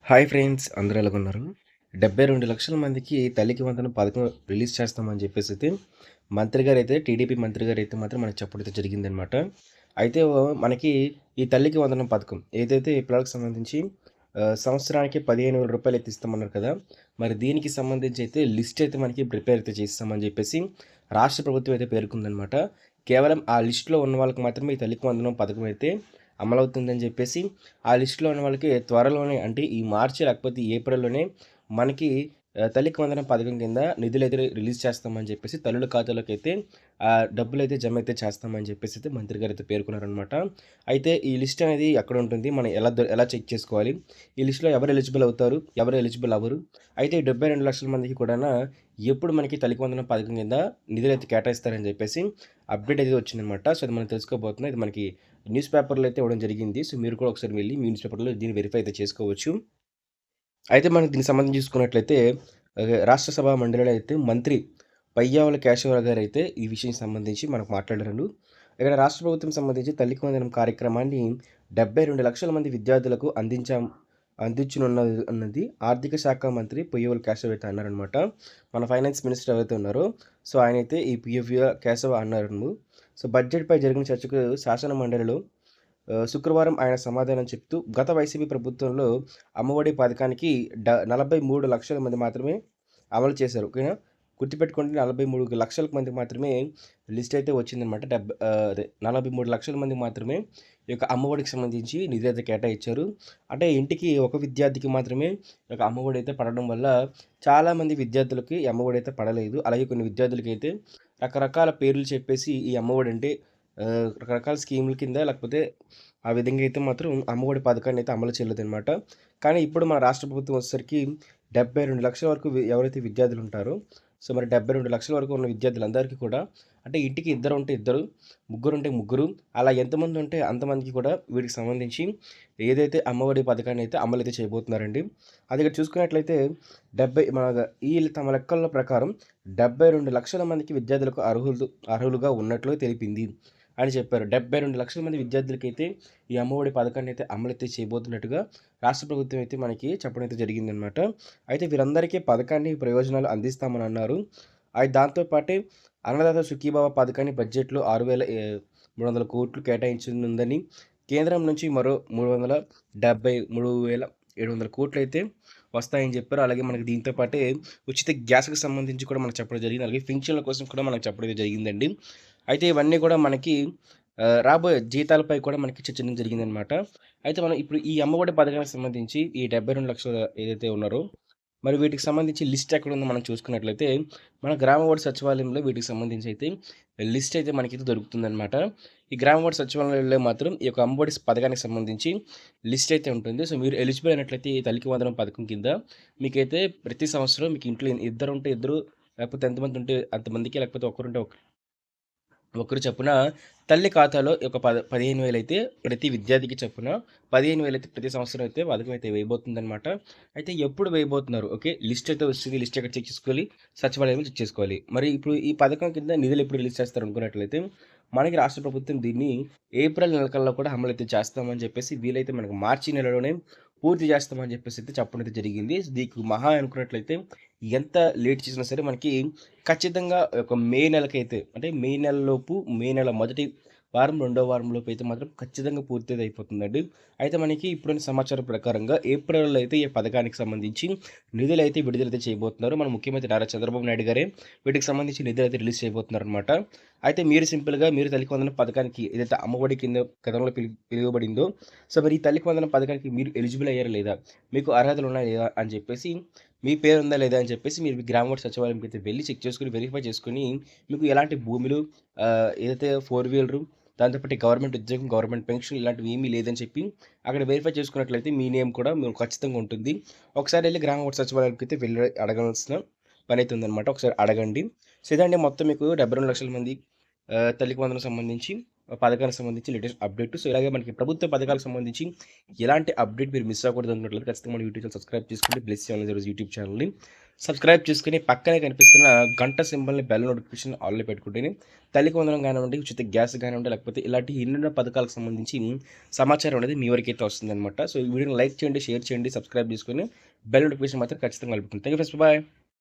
Hi friends, అందరూ ఎలాగున్నారు? 72,00,000 మందికి తల్లికి వందనం పథకం రిలీజ్ చేస్తామని చెప్పేసైతే మంత్రి గారైతే టీడీపీ మంత్రి గారైతే మాత్రం మనకు చెప్పడైతే జరిగిందనమాట. అయితే మనకి ఈ తల్లికి వందనం పథకం ఏదైతే ఈ పిల్లలకు సంబంధించి సంవత్సరానికి రూ. 15,000 అయితే ఇస్తామన్నారు కదా! మరి దీనికి సంబంధించి అయితే లిస్ట్ అయితే మనకి ప్రిపేర్ అయితే చేసేసామని చెప్పేసి రాష్ట్ర ప్రభుత్వం అయితే పేర్కొందనమాట. కేవలం ఆ లిస్ట్‌లో ఉన్న వాళ్ళకి మాత్రమే ఈ తల్లికి వందనం పథకం అయితే అమలవుతుందని చెప్పేసి ఆ లిస్ట్‌లో ఉన్న వాళ్ళకి త్వరలోనే అంటే ఈ మార్చి లేకపోతే ఈ ఏప్రిల్‌లోనే మనకి తల్లికి వందనం పథకం కింద నిధులైతే రిలీజ్ చేస్తామని చెప్పేసి తల్లుల ఖాతాలోకైతే డబ్బులైతే జమ అయితే చేస్తామని చెప్పేసి అయితే మంత్రి గారైతే పేర్కొన్నారనమాట. అయితే ఈ లిస్ట్ అనేది ఎక్కడ ఉంటుంది? మనం ఎలా చెక్ చేసుకోవాలి? ఈ లిస్ట్‌లో ఎవరు ఎలిజిబుల్ అవుతారు? ఎవరు ఎలిజిబుల్ అవ్వరు? అయితే ఈ 72,00,000 మందికి కూడాన ఎప్పుడు మనకి తల్లికి వందనం పథకం కింద నిధులైతే కేటాయిస్తారని చెప్పేసి అప్డేట్ అయితే వచ్చిందనమాట. సో, అది మనం తెలుసుకోబోతున్నాం. ఇది మనకి న్యూస్ పేపర్‌లో అయితే ఇవ్వడం జరిగింది. సో, మీరు కూడా ఒకసారి వెళ్లి మీ న్యూస్ పేపర్‌లో దీన్ని వెరిఫై అయితే చేసుకోవచ్చు. అయితే మనకు దీనికి సంబంధించి చూసుకున్నట్లయితే రాష్ట్ర సభ మండలిలో అయితే మంత్రి పయ్యావుల కేశవరావు గారైతే ఈ విషయం సంబంధించి మనకు మాట్లాడారు. ఇక్కడ రాష్ట్ర ప్రభుత్వం సంబంధించి తల్లికి వందనం కార్యక్రమాన్ని 72,00,000 మంది విద్యార్థులకు అందించనున్నది అన్నది ఆర్థిక శాఖ మంత్రి పొయ్యవుల కేశవ్ అయితే అన్నారనమాట. మన ఫైనాన్స్ మినిస్టర్ ఎవరైతే ఉన్నారో సో ఆయనైతే ఈ పొయ్యవ కేశవ అన్నారు. సో బడ్జెట్‌పై జరిగిన చర్చకు శాసన మండలిలో శుక్రవారం ఆయన సమాధానం చెప్తూ గత వైసీపీ ప్రభుత్వంలో అమ్మఒడి పథకానికి 43,00,000 మంది మాత్రమే అమలు చేశారు. ఓకేనా? గుర్తుపెట్టుకోండి, 43,00,000 మందికి మాత్రమే లిస్ట్ అయితే వచ్చిందనమాట. అదే 43,00,000 మందికి మాత్రమే ఈ యొక్క అమ్మఒడికి సంబంధించి నిధి అయితే కేటాయించారు. అంటే ఇంటికి ఒక విద్యార్థికి మాత్రమే ఈ యొక్క అమ్మఒడి అయితే పడడం వల్ల చాలామంది విద్యార్థులకి ఈ అమ్మఒడి అయితే పడలేదు. అలాగే కొన్ని విద్యార్థులకైతే రకరకాల పేర్లు చెప్పేసి ఈ అమ్మఒడి అంటే రకరకాల స్కీముల కింద లేకపోతే ఆ విధంగా అయితే మాత్రం అమ్మఒడి పథకాన్ని అయితే అమలు చేయలేదనమాట. కానీ ఇప్పుడు మన రాష్ట్ర ప్రభుత్వం వచ్చేసరికి 72,00,000 వరకు ఎవరైతే విద్యార్థులు ఉంటారో సో మరి 72,00,000 వరకు ఉన్న విద్యార్థులందరికీ కూడా అంటే ఇంటికి ఇద్దరు ఉంటే ఇద్దరు, ముగ్గురు ఉంటే ముగ్గురు, అలా ఎంతమంది ఉంటే అంతమందికి కూడా వీటికి సంబంధించి ఏదైతే అమ్మఒడి పథకాన్ని అయితే అమలు అయితే చేయబోతున్నారండి. అది ఇక్కడ చూసుకున్నట్లయితే మన ఈ తమ లెక్కల ప్రకారం 72,00,000 మందికి విద్యార్థులకు అర్హులుగా ఉన్నట్లు తెలిపింది అని చెప్పారు. 72,00,000 మంది విద్యార్థులకైతే ఈ అమ్మఒడి పథకాన్ని అయితే అమలైతే చేయబోతున్నట్టుగా రాష్ట్ర ప్రభుత్వం అయితే మనకి చెప్పడం అయితే జరిగిందనమాట. అయితే వీరందరికీ పథకాన్ని ప్రయోజనాలు అందిస్తామని అన్నారు. దాంతో పాటే అన్నదాత సుఖీభవ పథకాన్ని బడ్జెట్‌లో 6,300 కోట్లు కేటాయించనుందని, కేంద్రం నుంచి మరో 373,700 కోట్లయితే వస్తాయని చెప్పారు. అలాగే మనకి దీంతో పాటే ఉచిత గ్యాస్‌కి సంబంధించి కూడా మనకు చెప్పడం జరిగింది. అలాగే పింఛన్ల కోసం కూడా మనకు చెప్పడం జరిగిందండి. అయితే ఇవన్నీ కూడా మనకి రాబోయే జీతాలపై కూడా మనకి చర్చించడం జరిగిందనమాట. అయితే మనం ఇప్పుడు ఈ అమ్మఒడి పథకానికి సంబంధించి ఈ 72,00,000 ఏదైతే ఉన్నారో మరి వీటికి సంబంధించి లిస్ట్ ఎక్కడుందో మనం చూసుకున్నట్లయితే, మన గ్రామ వార్డు సచివాలయంలో వీటికి సంబంధించి అయితే లిస్ట్ అయితే మనకైతే దొరుకుతుందనమాట. ఈ గ్రామ వార్డు సచివాలయంలో మాత్రం ఈ యొక్క అమ్మఒడి పథకానికి సంబంధించి లిస్ట్ అయితే ఉంటుంది. సో, మీరు ఎలిజిబుల్ అయినట్లయితే ఈ తల్లికి వందనం పథకం కింద మీకైతే ప్రతి సంవత్సరం మీకు ఇంట్లో ఇద్దరుంటే ఇద్దరు, లేకపోతే ఎంతమంది ఉంటే అంతమందికి, లేకపోతే ఒకరుంటే ఒకరు చొప్పున తల్లి ఖాతాలో ఒక 15,000 అయితే ప్రతి విద్యార్థికి చొప్పున 15,000 అయితే ప్రతి సంవత్సరం అయితే పథకం అయితే వేయబోతుందనమాట. అయితే ఎప్పుడు వేయబోతున్నారు? ఓకే. లిస్ట్ అయితే వస్తుంది. లిస్ట్ ఎక్కడ చెక్ చేసుకోవాలి? సచివాలయంలో చెక్ చేసుకోవాలి. మరి ఇప్పుడు ఈ పథకం కింద నిధులు ఎప్పుడు రిలీజ్ చేస్తారు అనుకున్నట్లయితే, మనకి రాష్ట్ర ప్రభుత్వం దీన్ని ఏప్రిల్ నెల కల్లా కూడా అమలైతే చేస్తామని చెప్పేసి, వీలైతే మనకు మార్చి నెలలోనే పూర్తి చేస్తామని చెప్పేసి అయితే చెప్పడం అయితే జరిగింది. దీనికి మహా అనుకున్నట్లయితే ఎంత లేట్ చేసినా సరే మనకి ఖచ్చితంగా ఒక మే నెలకైతే అంటే మే నెలలోపు మే నెల మొదటి వారం, రెండో వారంలోపు అయితే మాత్రం ఖచ్చితంగా పూర్తయితే అయిపోతుందండి. అయితే మనకి ఇప్పుడున్న సమాచారం ప్రకారంగా ఏప్రిల్‌లో అయితే ఈ పథకానికి సంబంధించి నిధులైతే విడుదలైతే చేయబోతున్నారు. మన ముఖ్యమంత్రి నారా చంద్రబాబు నాయుడు గారే వీటికి సంబంధించి నిధులైతే రిలీజ్ చేయబోతున్నారనమాట. అయితే మీరు సింపుల్‌గా మీరు తల్లికి వందనం పథకానికి ఏదైతే అమ్మఒడి కింద గతంలో పిలువబడిందో సో, మరి ఈ తల్లికి వందనం పథకానికి మీరు ఎలిజిబుల్ అయ్యారా లేదా? మీకు అర్హతలు ఉన్నాయా లేదా? అని చెప్పేసి మీ పేరుందా లేదా అని చెప్పేసి మీరు మీ గ్రామ వార్డు సచివాలయంకైతే వెళ్లి చెక్ చేసుకొని, వెరిఫై చేసుకొని, మీకు ఎలాంటి భూములు ఏదైతే 4 వీలరు దాంతో పాటు గవర్నమెంట్ ఉద్యోగం, గవర్నమెంట్ పెన్షన్ ఇలాంటివి ఏమీ లేదని చెప్పి అక్కడ వెరిఫై చేసుకున్నట్లయితే మీ నేమ్ కూడా మీకు ఖచ్చితంగా ఉంటుంది. ఒకసారి వెళ్లి గ్రామ వార్డు సచివాలయానికైతే వెళ్లి అడగాల్సిన పనైతే ఉందన్నమాట. ఒకసారి అడగండి. సో, ఇదండి మొత్తం మీకు 72,00,000 మంది తల్లికి వందనం సంబంధించి పథకాలకు సంబంధించి లేటెస్ట్ అప్డేట్. సో, ఇలాగే మనకి ప్రభుత్వ పథకాలకు సంబంధించి ఎలాంటి అప్డేట్ మీరు మిస్ అవ్వకూడదు అనుకున్నట్లయితే ఖచ్చితంగా మన యూట్యూబ్ ఛానల్ సబ్స్క్రైబ్ చేసుకోండి. బ్లెస్ ఛానల్ యూట్యూబ్ ఛానల్‌ని సబ్స్క్రైబ్ చేసుకొని పక్కనే కనిపిస్తున్న గంట సింబల్‌ని బెల్ నోటిఫికేషన్ ఆల్‌లో పెట్టుకుంటేనే తల్లికి వందనం కానివ్వండి, ఉచిత గ్యాస్ కానివ్వండి, లేకపోతే ఇలాంటి ఎన్నెన్నో పథకాలకు సంబంధించి సమాచారం అనేది మీ వరకైతే వస్తుందనమాట. సో, ఈ వీడియోని లైక్ చేయండి, షేర్ చేయండి, సబ్స్క్రైబ్ చేసుకొని బెల్ నోటిఫికేషన్ మాత్రం ఖచ్చితంగా కలుపుకోండి. Thank you friends. బాయ్.